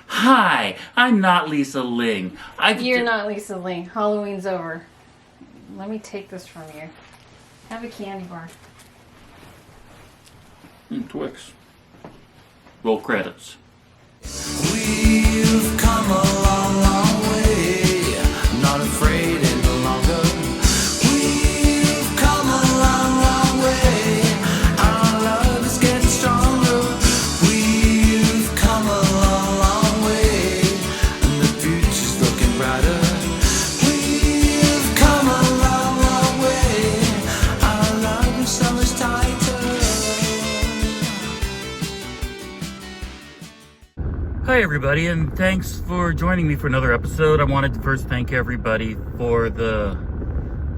Hi, I'm not Lisa Ling. You're not Lisa Ling. Halloween's over. Let me take this from you. Have a candy bar. Twix. Roll credits. We've come a long, long way. I'm not afraid any longer. We've come a long, long way. Our love is getting stronger. We've come a long, long way, and the future's looking brighter. We've come a long, long way. Our love is so much tighter. Hi everybody, and thanks for joining me for another episode. I wanted to first thank everybody for the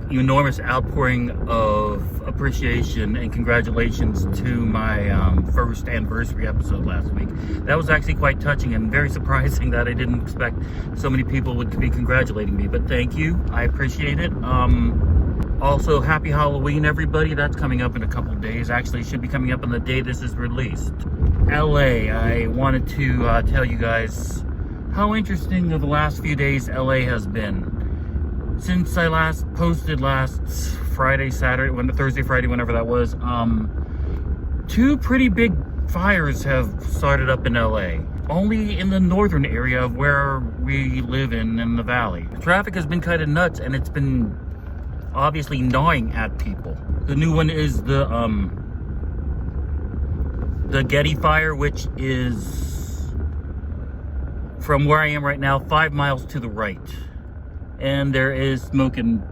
enormous outpouring of appreciation and congratulations to my first anniversary episode last week. That was actually quite touching and very surprising that I didn't expect so many people would be congratulating me, but thank you. I appreciate it. Also, happy Halloween, everybody. That's coming up in a couple days. Actually, it should be coming up on the day this is released. LA, I wanted to tell you guys how interesting of the last few days LA has been. Since I last posted last Friday, Saturday, Thursday, Friday, whenever that was, two pretty big fires have started up in LA. Only in the northern area of where we live in the valley. Traffic has been kind of nuts, and it's been obviously gnawing at people. The new one is the Getty fire, which is from where I am right now 5 miles to the right, and there is smoke and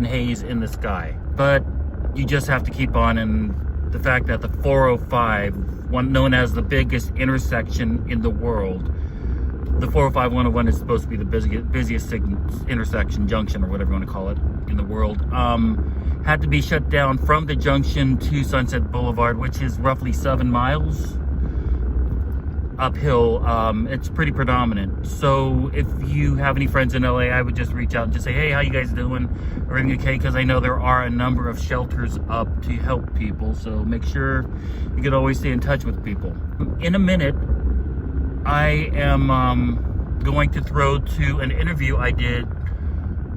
haze in the sky, but you just have to keep on. And the fact that the 405, one known as the biggest intersection in the world, the 405 101 is supposed to be the busiest intersection, junction, or whatever you want to call it, in the world, had to be shut down from the junction to Sunset Boulevard, which is roughly 7 miles uphill. It's pretty predominant. So if you have any friends in LA, I would just reach out and just say, hey, how you guys doing? Everything okay? Because I know there are a number of shelters up to help people, so make sure you can always stay in touch with people. In a minute, I am going to throw to an interview I did,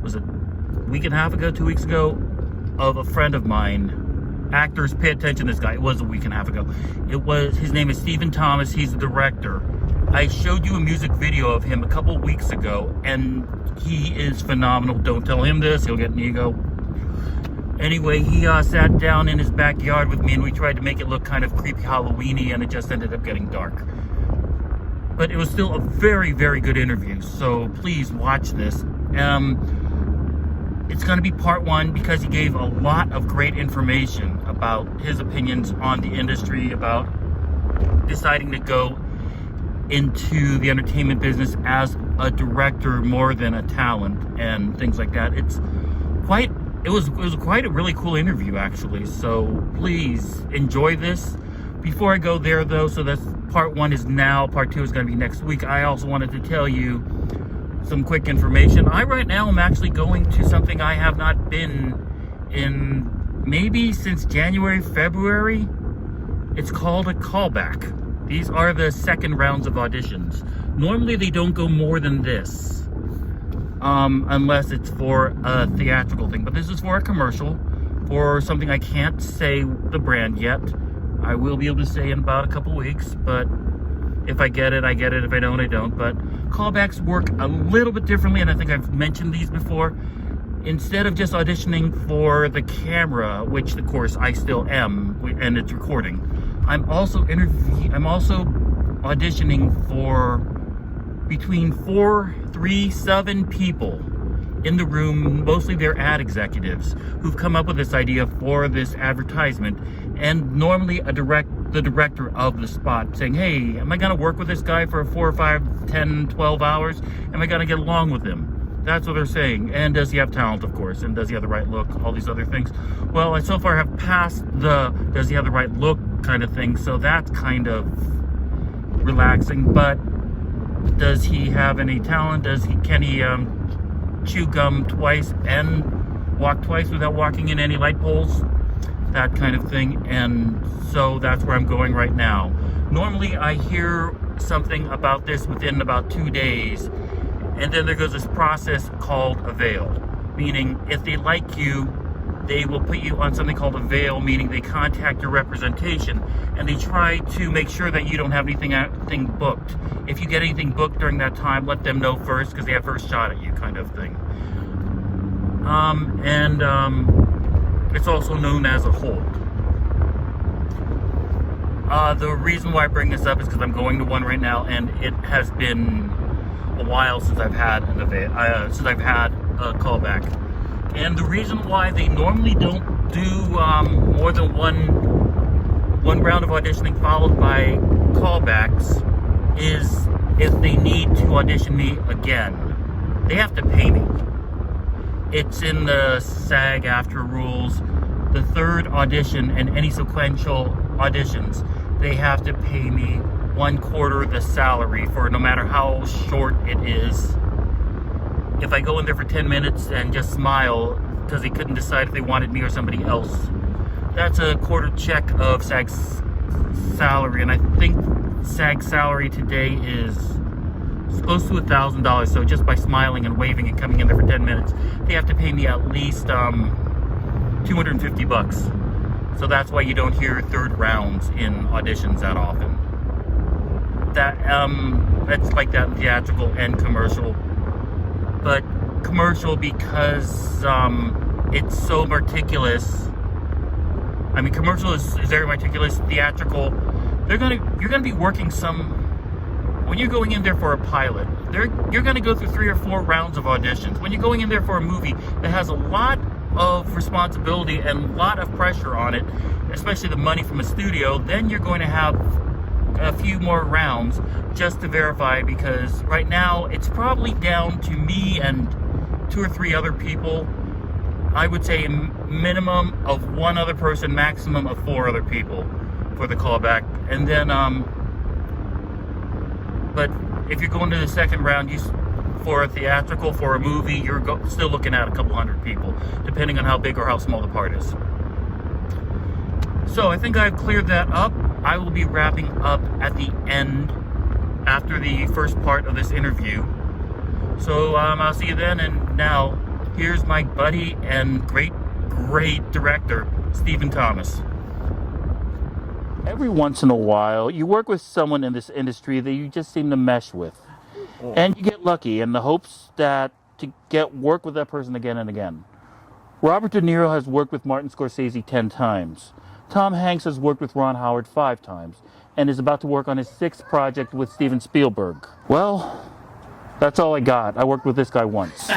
was it a week and a half ago, 2 weeks ago, of a friend of mine. Actors, pay attention to this guy. It was a week and a half ago. His name is Stephen Thomas. He's the director. I showed you a music video of him a couple weeks ago, and he is phenomenal. Don't tell him this, he'll get an ego. Anyway, he sat down in his backyard with me, and we tried to make it look kind of creepy Halloween-y, and it just ended up getting dark. But it was still a very, very good interview, so please watch this. It's going to be part one because he gave a lot of great information about his opinions on the industry, about deciding to go into the entertainment business as a director more than a talent and things like that. It was quite a really cool interview, actually, so please enjoy this. Before I go there, though, so that's part one is now, part two is going to be next week. I also wanted to tell you some quick information. I right now am actually going to something I have not been in maybe since January, February. It's called a callback. These are the second rounds of auditions. Normally they don't go more than this, unless it's for a theatrical thing. But this is for a commercial, for something I can't say the brand yet. I will be able to say in about a couple weeks, but if I get it, I get it. If I don't, I don't. But callbacks work a little bit differently, and I think I've mentioned these before. Instead of just auditioning for the camera, which of course I still am, and it's recording, I'm also auditioning for between 7 people in the room. Mostly they're ad executives who've come up with this idea for this advertisement, and normally the director of the spot saying, hey, am I going to work with this guy for 4 or 5, 10, 12 hours? Am I going to get along with him? That's what they're saying. And does he have talent, of course? And does he have the right look? All these other things. Well, I so far have passed the does he have the right look kind of thing, so that's kind of relaxing. But does he have any talent? Can he chew gum twice and walk twice without walking in any light poles? That kind of thing. And so that's where I'm going right now. Normally I hear something about this within about 2 days. And then there goes this process called a veil, meaning if they like you, they will put you on something called a veil, meaning they contact your representation and they try to make sure that you don't have anything booked. If you get anything booked during that time, let them know first because they have first shot at you, kind of thing. It's also known as a hold. The reason why I bring this up is because I'm going to one right now, and it has been a while since I've had a callback. And the reason why they normally don't do more than one round of auditioning followed by callbacks is if they need to audition me again, they have to pay me. It's in the SAG-AFTRA rules. The third audition and any sequential auditions, they have to pay me 1/4 the salary for no matter how short it is. If I go in there for 10 minutes and just smile because they couldn't decide if they wanted me or somebody else, that's a quarter check of SAG's salary. And I think SAG's salary today is close to $1,000. So just by smiling and waving and coming in there for 10 minutes, they have to pay me at least $250. So that's why you don't hear third rounds in auditions that often. That's like that in theatrical and commercial. But commercial, because it's so meticulous. I mean, commercial is very meticulous. Theatrical, you're gonna be working when you're going in there for a pilot, you're gonna go through 3 or 4 rounds of auditions. When you're going in there for a movie that has a lot of responsibility and a lot of pressure on it, especially the money from a studio, then you're going to have a few more rounds just to verify, because right now it's probably down to me and 2 or 3 other people. I would say a minimum of 1 other person, maximum of 4 other people for the callback. And then but if you're going to the second round, for a theatrical, for a movie, you're still looking at a couple hundred people, depending on how big or how small the part is. So I think I've cleared that up. I will be wrapping up at the end after the first part of this interview. So I'll see you then. And now, here's my buddy and great director, Stephen Thomas. Every once in a while, you work with someone in this industry that you just seem to mesh with. And you get lucky in the hopes to get work with that person again and again. Robert De Niro has worked with Martin Scorsese 10 times. Tom Hanks has worked with Ron Howard 5 times and is about to work on his 6th project with Steven Spielberg. Well, that's all I got. I worked with this guy once.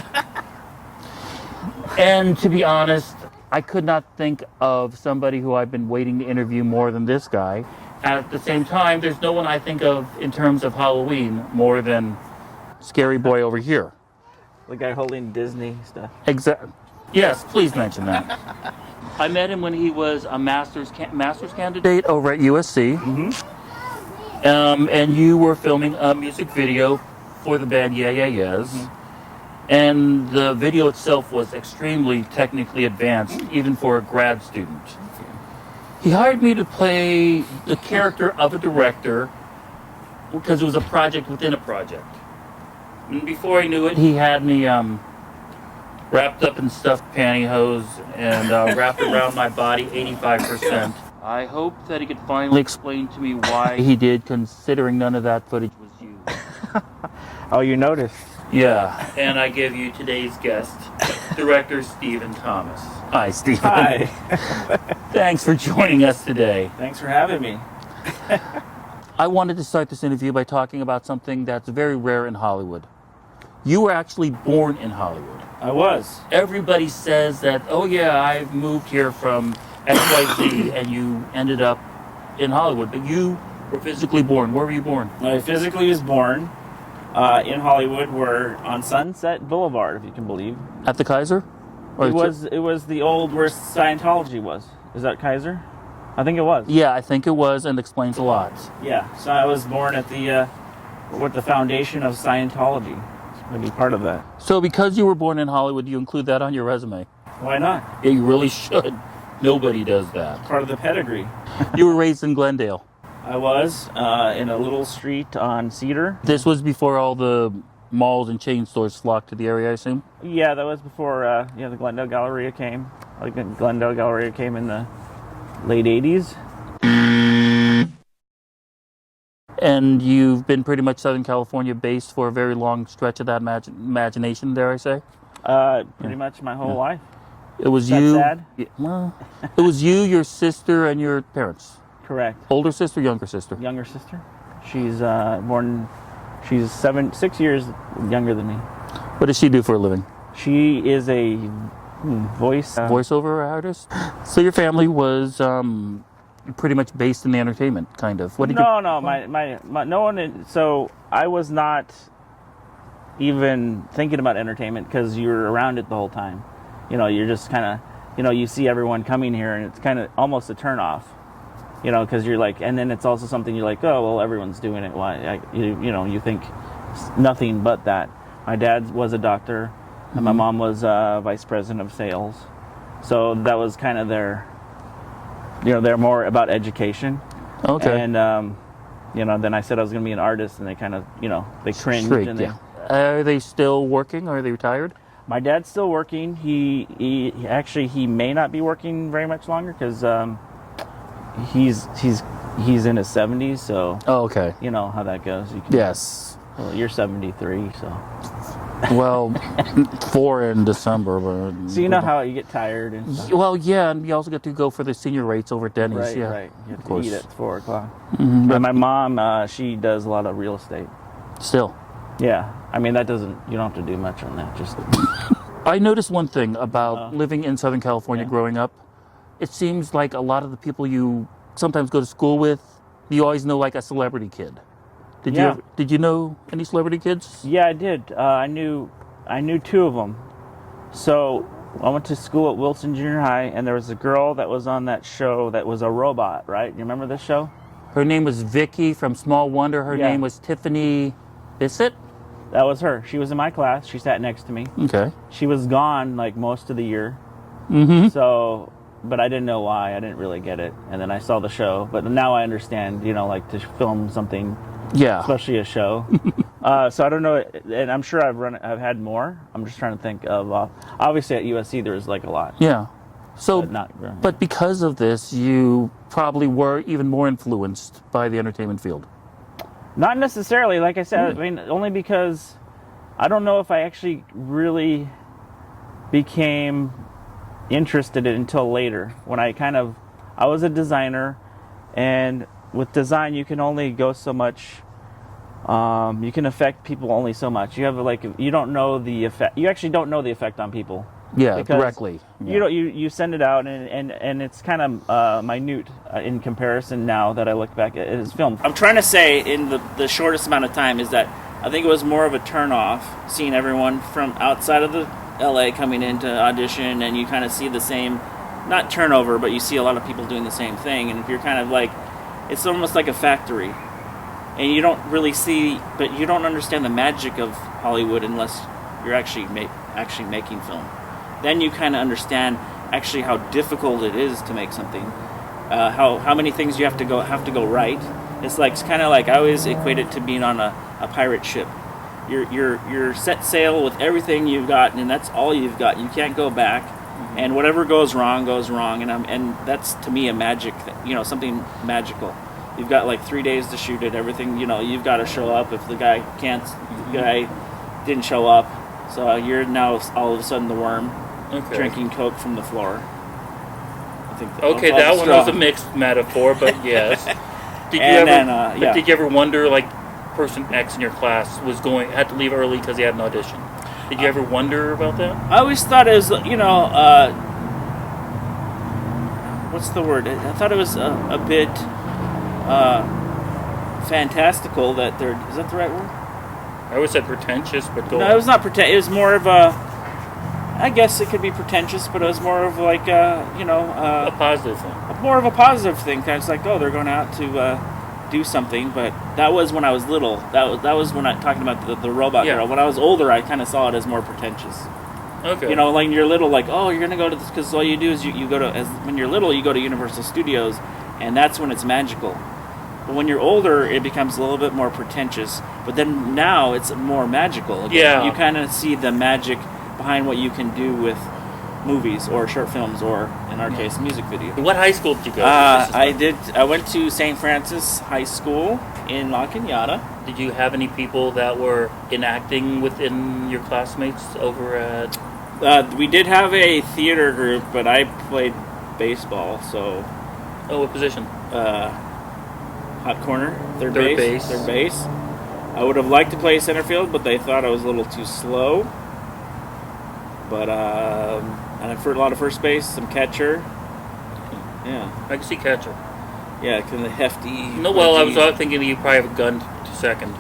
And to be honest, I could not think of somebody who I've been waiting to interview more than this guy. At the same time, there's no one I think of in terms of Halloween more than Scary Boy over here. The guy holding Disney stuff. Exactly. Yes, please mention that. I met him when he was a master's candidate over at USC. Mm-hmm. And you were filming a music video for the band Yeah Yeah Yeahs. Mm-hmm. And the video itself was extremely technically advanced, even for a grad student. He hired me to play the character of a director because it was a project within a project. And before I knew it, he had me wrapped up in stuffed pantyhose and wrapped around my body 85%. I hope that he could finally explain to me why he did, considering none of that footage was used. Oh, you noticed? Yeah, and I give you today's guest, director Stephen Thomas. Hi, Stephen. Hi. Thanks for joining us today. Thanks for having me. I wanted to start this interview by talking about something that's very rare in Hollywood. You were actually born in Hollywood. I was. Everybody says that, oh yeah, I've moved here from XYZ, and you ended up in Hollywood, but you were physically born. Where were you born? I physically was born in Hollywood. We're on Sunset Boulevard, if you can believe. At the Kaiser? Or It was the old where Scientology was. Is that Kaiser? I think it was. Yeah, I think it was, and explains a lot. Yeah, so I was born at the foundation of Scientology. To be part of that. So because you were born in Hollywood, you include that on your resume? Why not? Yeah, you really should. Nobody does that. Part of the pedigree. You were raised in Glendale. I was in a little street on Cedar. This was before all the malls and chain stores flocked to the area, I assume? Yeah, that was before the Glendale Galleria came. Like the Glendale Galleria came in the late 80s. And you've been pretty much Southern California based for a very long stretch of that imagination, dare I say? Pretty much my whole life. It was Is that you. sad? Yeah, well, it was you, your sister, and your parents. Correct. Older sister, younger sister? Younger sister. She's she's 6 years younger than me. What does she do for a living? She is a Voiceover artist? So your family was pretty much based in the entertainment, kind of. What did No, no one. So I was not even thinking about entertainment because you were around it the whole time. You know, you're just kind of, you see everyone coming here, and it's kind of almost a turnoff. Because you're like, and then it's also something you're like, oh well, everyone's doing it. Why? You think nothing but that. My dad was a doctor, and my mom was vice president of sales, so that was kind of their. They're more about education. Okay. And, then I said I was going to be an artist, and they kind of, they cringed. Shrieked, And yeah. Are they still working, or are they retired? My dad's still working. He actually, he may not be working very much longer because he's in his 70s, so. Oh, okay. You know how that goes. Yes. Well, you're 73, so. Well, 4 in December. But, So you know how you get tired and stuff. Well, yeah, and you also get to go for the senior rates over at Denny's. Right, yeah. right. You have Of to course. eat at 4 o'clock. Mhm. And my mom, she does a lot of real estate. Still. Yeah. I mean, you don't have to do much on that. Just I noticed one thing about living in Southern California Yeah. growing up. It seems like a lot of the people you sometimes go to school with, you always know like a celebrity kid. Yeah. Did you know any celebrity kids? Yeah, I did. I knew 2 of them. So I went to school at Wilson Junior High, and there was a girl that was on that show that was a robot, right? You remember this show? Her name was Vicky from Small Wonder. Her Yeah. name was Tiffany Bissett. That was her. She was in my class. She sat next to me. Okay. She was gone like most of the year. Mm-hmm. So, but I didn't know why. I didn't really get it. And then I saw the show. But now I understand, like to film something, Yeah. especially a show. So I don't know, and I'm sure I've had more. I'm just trying to think of. Obviously, at USC there was like a lot. Yeah. So, But but because of this, you probably were even more influenced by the entertainment field. not necessarily. Like I said, I mean, only because I don't know if I actually really became interested in it until later. When I was a designer, and with design you can only go so much. You can affect people only so much. You don't know the effect. You actually don't know the effect on people. Yeah, Because directly. Yeah. You send it out, and it's kind of minute in comparison now that I look back at his film. I'm trying to say in the shortest amount of time is that I think it was more of a turn-off seeing everyone from outside of the LA coming in to audition, and you kind of see the same, not turnover, but you see a lot of people doing the same thing, and if you're kind of like, it's almost like a factory. And you don't really see, but you don't understand the magic of Hollywood unless you're actually making film. Then you kind of understand actually how difficult it is to make something. How many things you have to go right. It's kind of like I always equate it to being on a pirate ship. You're set sail with everything you've got, and that's all you've got. You can't go back, and whatever goes wrong, and that's to me a magic, something magical. You've got like 3 days to shoot it. Everything, you've got to show up. If the guy didn't show up, so you're now all of a sudden the worm drinking Coke from the floor. I think. That one was a mixed metaphor, but yes. Did you ever wonder, like, person X in your class had to leave early because he had an audition? Did you ever wonder about that? I always thought it was, what's the word? I thought it was a bit fantastical that they're. Is that the right word? I always said pretentious, but go No, on. it was not pretentious. It was more of a. I guess it could be pretentious, but it was more of like a positive thing. more of a positive thing. Kind of like, oh, they're going out to do something. But that was when I was little. That was when I talking about the robot girl. When I was older, I kind of saw it as more pretentious. Okay. Like when you're little, like, oh, you're gonna go to this because all you do is you go to when you're little, you go to Universal Studios, and that's when it's magical. But when you're older, it becomes a little bit more pretentious. But then now it's more magical. Again. Yeah. You kind of see the magic behind what you can do with movies or short films or, in our case, music video. What high school did you go to? I went to St. Francis High School in La Cañada. Did you have any people that were in acting within your classmates over at... We did have a theater group, but I played baseball, so... Oh, what position? Hot corner, third base. Third base. I would have liked to play center field, but they thought I was a little too slow. But and I for a lot of first base, some catcher. Yeah, I can see catcher. yeah, kind of hefty. No, well, I was pudgy. thinking you probably have a gun to second.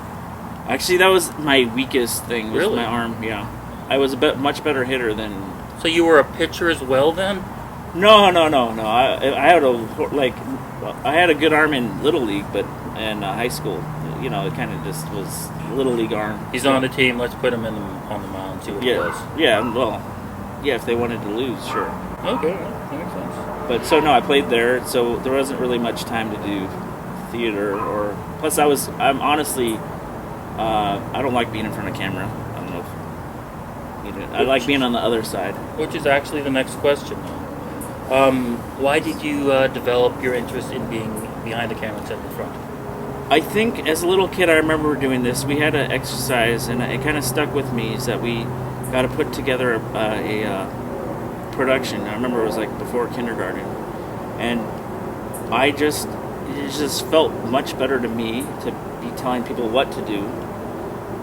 Actually, that was my weakest thing. Was Really? my arm. Yeah, I was much better hitter than. So you were a pitcher as well then? No. I had I had a good arm in little league, but in high school, you know, it kind of just was little league arm. He's on the team. Let's put him on the mound. See what he does. Yeah. Well, yeah. If they wanted to lose, sure. Okay, that makes sense. But so no, I played there, so there wasn't really much time to do theater or. Plus, I'm honestly, I don't like being in front of camera. I don't know if you do. I like being on the other side. Which is actually the next question. Why did you develop your interest in being behind the camera instead of in front? I think as a little kid, I remember doing this. We had an exercise, and it kind of stuck with me. Is that we got to put together a production. I remember it was like before kindergarten, and it just felt much better to me to be telling people what to do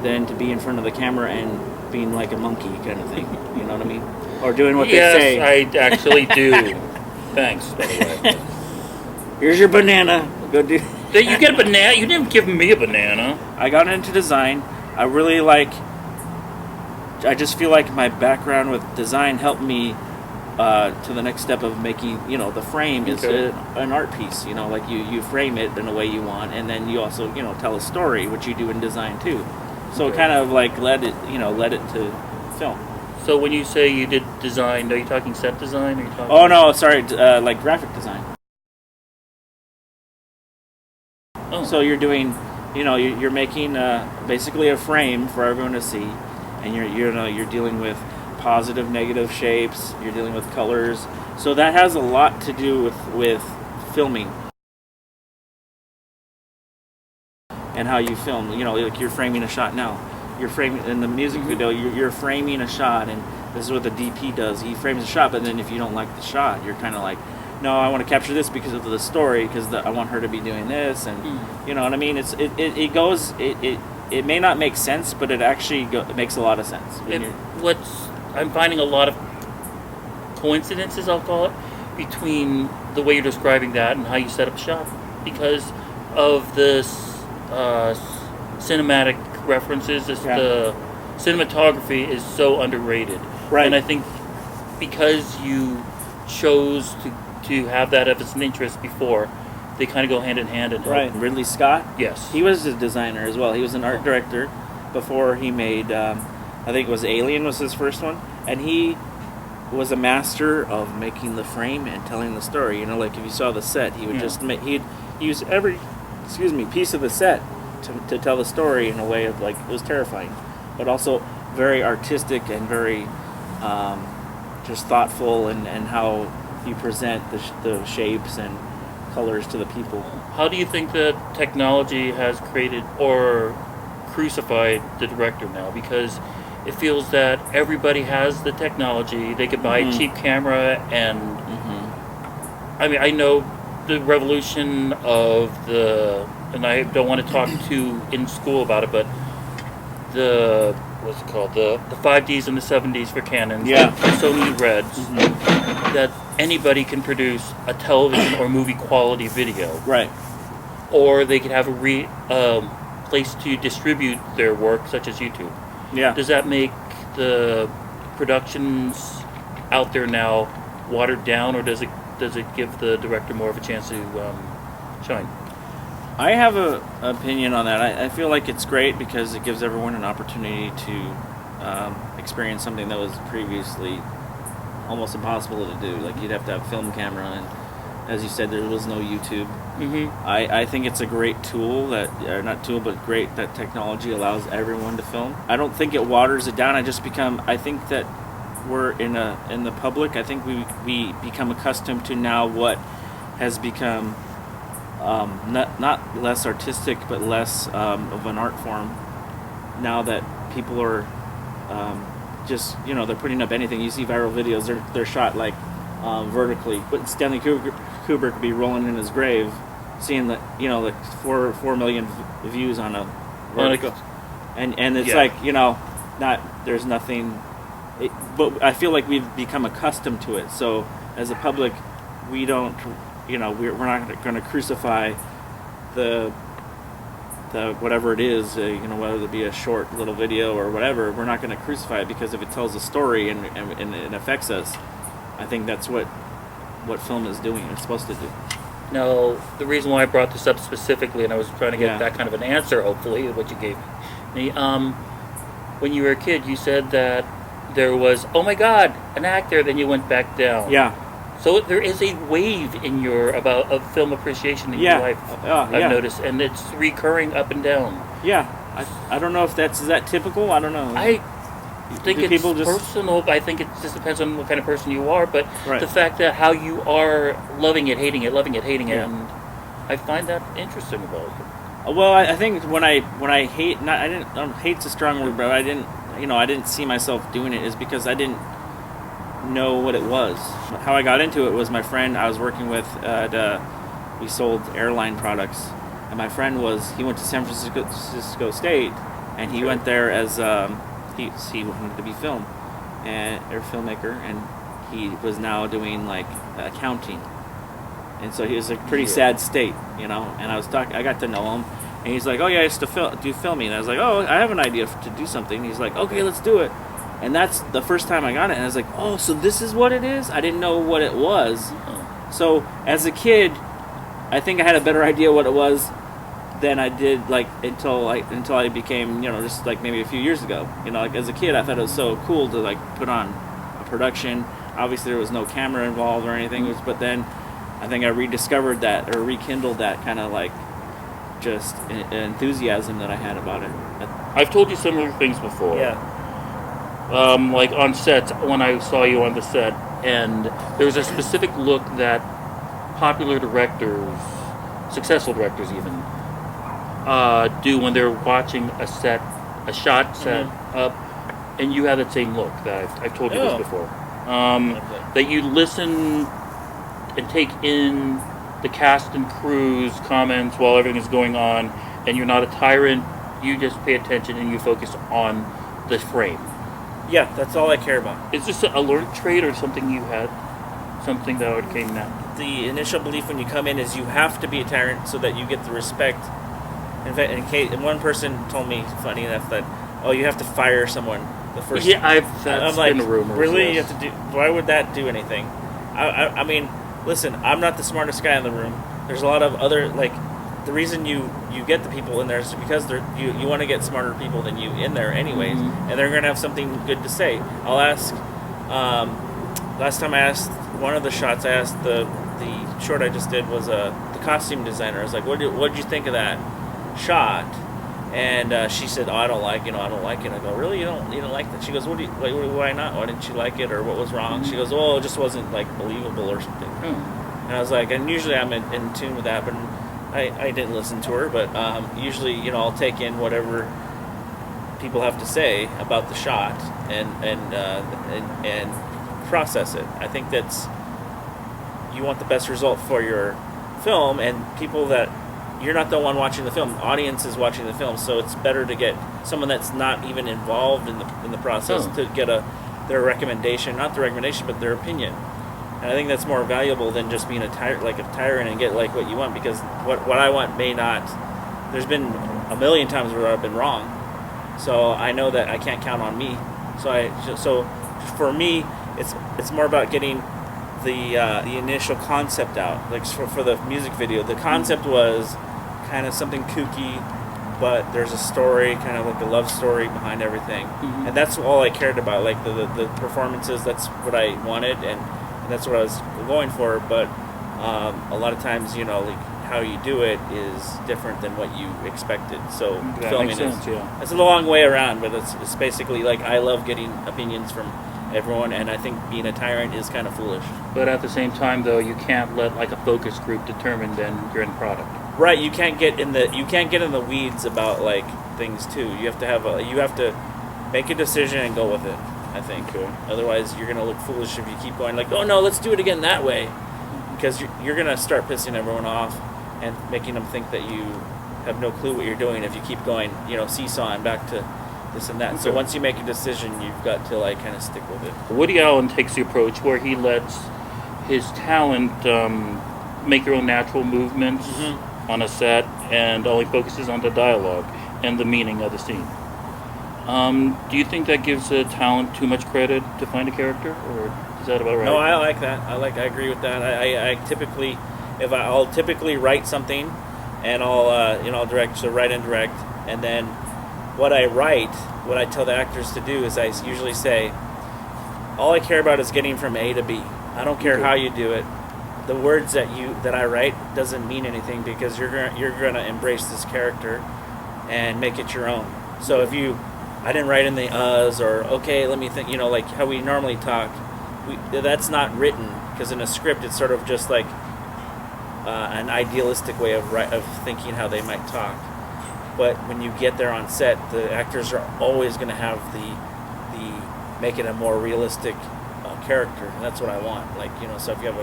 than to be in front of the camera and being like a monkey kind of thing. You know what I mean? Or doing what they say. Yes, I actually do. Thanks, by the way. Here's your banana. Go do. You get a banana? You didn't give me a banana. I got into design. I just feel like my background with design helped me to the next step of making, the frame is an art piece, like you frame it in a way you want, and then you also, tell a story, which you do in design too. So it kind of like led it to film. So when you say you did design, are you talking set design? Or are you talking... Oh no, sorry, like graphic design. Oh. So you're doing, you're making basically a frame for everyone to see, and you're dealing with positive, negative shapes. You're dealing with colors. So that has a lot to do with filming and how you film. Like you're framing a shot now. You're framing in the music video. You're framing a shot, and this is what the DP does. He frames a shot, but then if you don't like the shot, you're kind of like, no, I want to capture this because of the story, because I want her to be doing this, and you know what I mean. It may not make sense, but it actually it makes a lot of sense. I'm finding a lot of coincidences, I'll call it, between the way you're describing that and how you set up shop, because of this cinematic references. The cinematography is so underrated, right? And I think because you chose to have that as an interest before, they kind of go hand in hand. And right. Ridley Scott. Yes, he was a designer as well. He was an art director before he made. I think it was Alien was his first one, and he was a master of making the frame and telling the story. Like if you saw the set, he would he'd use every piece of the set to tell the story in a way of like it was terrifying, but also very artistic and very just thoughtful and how you present the shapes and colors to the people. How do you think that technology has created or crucified the director now? Because it feels that everybody has the technology. They could buy a cheap camera, and I mean, I know the revolution of and I don't want to talk too in school about it, but what's it called? The 5Ds and the 7Ds for Canons, the Sony Reds, that anybody can produce a television or movie quality video. Right. Or they could have a place to distribute their work, such as YouTube. Yeah. Does that make the productions out there now watered down, or does it give the director more of a chance to shine? I have an opinion on that. I feel like it's great because it gives everyone an opportunity to experience something that was previously almost impossible to do. Like you'd have to have a film camera, and as you said, there was no YouTube. Mm-hmm. I think it's a great tool great that technology allows everyone to film. I don't think it waters it down. I think that we're in the public. I think we become accustomed to now what has become not less artistic, but less of an art form. Now that people are just, they're putting up anything. You see viral videos, they're shot like vertically. But Stanley Kubrick would be rolling in his grave, seeing that, like 4 million views on a vertical, and it's like, there's nothing. But I feel like we've become accustomed to it. So as a public, we don't, we're not going to crucify the whatever it is, whether it be a short little video or whatever. We're not going to crucify it, because if it tells a story and it affects us, I think that's what film is doing. It's supposed to do. Now, the reason why I brought this up specifically, and I was trying to get that kind of an answer, hopefully, what you gave me. When you were a kid, you said that there was, oh my God, an actor, then you went back down. Yeah. So there is a wave in of film appreciation in your life, I've noticed, and it's recurring up and down. Yeah. I don't know if is that typical? I don't know. I think it's personal. I think it just depends on what kind of person you are, but the fact that how you are loving it, hating it, and I find that interesting about it. Well, I think when I hate, hate's a strong word, but I didn't see myself doing it, is because I didn't know what it was. How I got into it was my friend I was working with we sold airline products, and my friend he went to San Francisco State, and he went there as he wanted to be or filmmaker, and he was now doing like accounting, and so he was a pretty sad state, and I got to know him, and he's like, oh yeah, I used to do filming, and I was like, oh, I have an idea to do something. He's like, okay, let's do it. And that's the first time I got it, and I was like, oh, so this is what it is? I didn't know what it was. So as a kid, I think I had a better idea what it was than I did until I became, just like maybe a few years ago. As a kid, I thought it was so cool to put on a production. Obviously there was no camera involved or anything, but then I think I rediscovered that, or rekindled that kind of just enthusiasm that I had about it. I've told you similar things before. Yeah. Like on set, when I saw you on the set, and there was a specific look that popular directors, successful directors even, do when they're watching a shot set up, and you have that same look that I've told you this before. That you listen and take in the cast and crew's comments while everything is going on, and you're not a tyrant, you just pay attention and you focus on the frame. Yeah, that's all I care about. Is this a learned trait or something you had? Something that came now? The initial belief when you come in is you have to be a tyrant so that you get the respect. In fact, one person told me, funny enough, that, oh, you have to fire someone the first. Yeah, that's been a rumor. Really? Yes. You have to do? Why would that do anything? I mean, listen, I'm not the smartest guy in the room. There's a lot of other, the reason you get the people in there is because you want to get smarter people than you in there anyways, and they're going to have something good to say. I'll ask, last time I asked one of the shots, I asked the short I just did was the costume designer. I was like, what did you think of that shot? And she said, oh, I don't like it. I go, really? You don't like that? She goes, why not? Why didn't you like it, or what was wrong? She goes, oh, it just wasn't believable or something. And I was like, and usually I'm in tune with that, but I didn't listen to her, but usually, I'll take in whatever people have to say about the shot and process it. I think that's, you want the best result for your film, and people that, you're not the one watching the film, the audience is watching the film, so it's better to get someone that's not even involved in the process to get their recommendation, not the recommendation, but their opinion. And I think that's more valuable than just being a tyrant and get what you want, because what I want may not. There's been a million times where I've been wrong, so I know that I can't count on me. So for me, it's more about getting the initial concept out. For the music video, the concept was kind of something kooky, but there's a story, kind of like a love story behind everything, and that's all I cared about. The performances, that's what I wanted, and that's what I was going for. But A lot of times, like how you do it is different than what you expected. So That filming makes sense, yeah. it's a long way around, but it's basically like I love getting opinions from everyone, and I think being a tyrant is kind of foolish. But at the same time, though, you can't let like a focus group determine then your end product. Right, you can't get in the weeds about like things too. You have to make a decision and go with it, I think. Otherwise, you're going to look foolish if you keep going like, "Oh no, let's do it again that way." Because you're going to start pissing everyone off and making them think that you have no clue what you're doing if you keep going, seesawing back to this and that. Okay. So once you make a decision, you've got to like kind of stick with it. Woody Allen takes the approach where he lets his talent make their own natural movements on a set and only focuses on the dialogue and the meaning of the scene. Do you think that gives a talent too much credit to find a character, or is that about right? No, I like that. I agree with that. I typically, I'll typically write something, and I'll direct, so write and direct, and then what I tell the actors to do is I usually say, all I care about is getting from A to B. I don't care how you do it. The words that I write doesn't mean anything because you're gonna embrace this character and make it your own. So if I didn't write in the uhs or okay, let me think, like how we normally talk. That's not written because in a script it's sort of just like an idealistic way of thinking how they might talk. But when you get there on set, the actors are always going to have the make it a more realistic character, and that's what I want. Like so if you have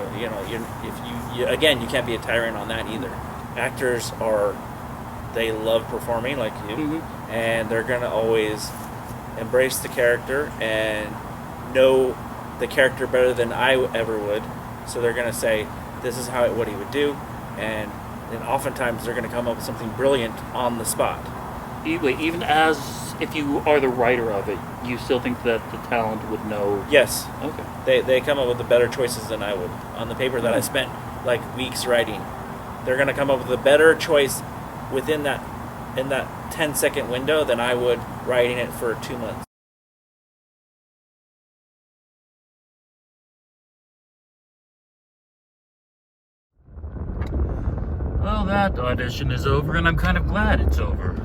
you can't be a tyrant on that either. Actors they love performing like you, and they're going to always embrace the character and know the character better than I ever would. So they're going to say, this is what he would do, and then oftentimes they're going to come up with something brilliant on the spot. Even as if you are the writer of it, you still think that the talent would know? Yes. Okay. They come up with the better choices than I would. On the paper that I spent like weeks writing, they're going to come up with a better choice in that 10-second window than I would writing it for 2 months. Well, that audition is over, and I'm kind of glad it's over.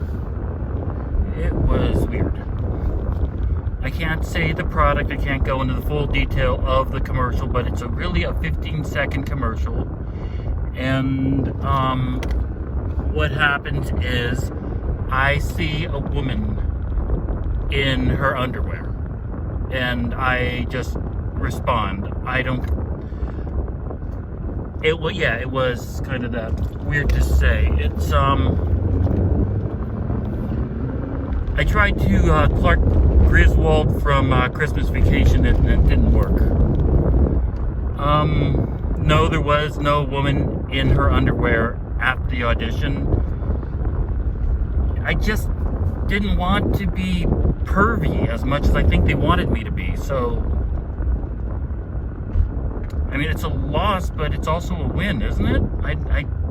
It was weird. I can't say the product, I can't go into the full detail of the commercial, but it's really a 15-second commercial. And what happens is I see a woman in her underwear, and I just respond. It was kind of that weird to say. It's I tried to Clark Griswold from Christmas Vacation, and it didn't work. No, there was no woman in her underwear after the audition. I just didn't want to be pervy as much as I think they wanted me to be, so I mean, it's a loss, but it's also a win, isn't it? I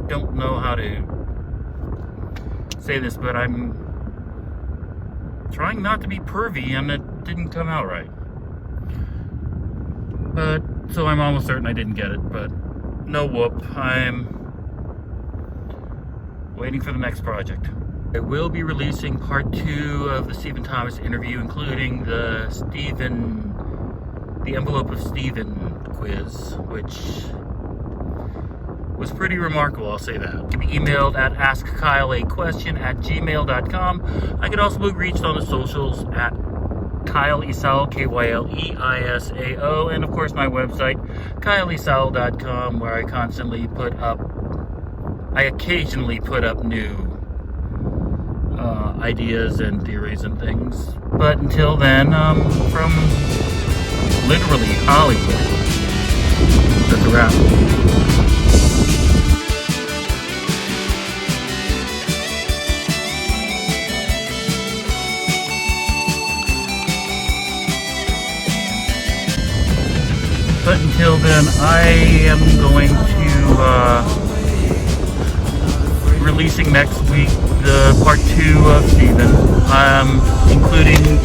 don't know how to say this, but I'm trying not to be pervy, and it didn't come out right. But, so I'm almost certain I didn't get it, but no whoop. I'm waiting for the next project. I will be releasing part 2 of the Stephen Thomas interview, including the envelope of Stephen quiz, which was pretty remarkable, I'll say that. It can be emailed at askkyleaquestion@gmail.com. I could also be reached on the socials at Kyle Isao, KYLEISAO, and of course my website, kyleisao.com, where I occasionally put up new ideas and theories and things. But until then, from literally Hollywood, that's a wrap. But until then, I am going to releasing next week the part 2 of Stephen, including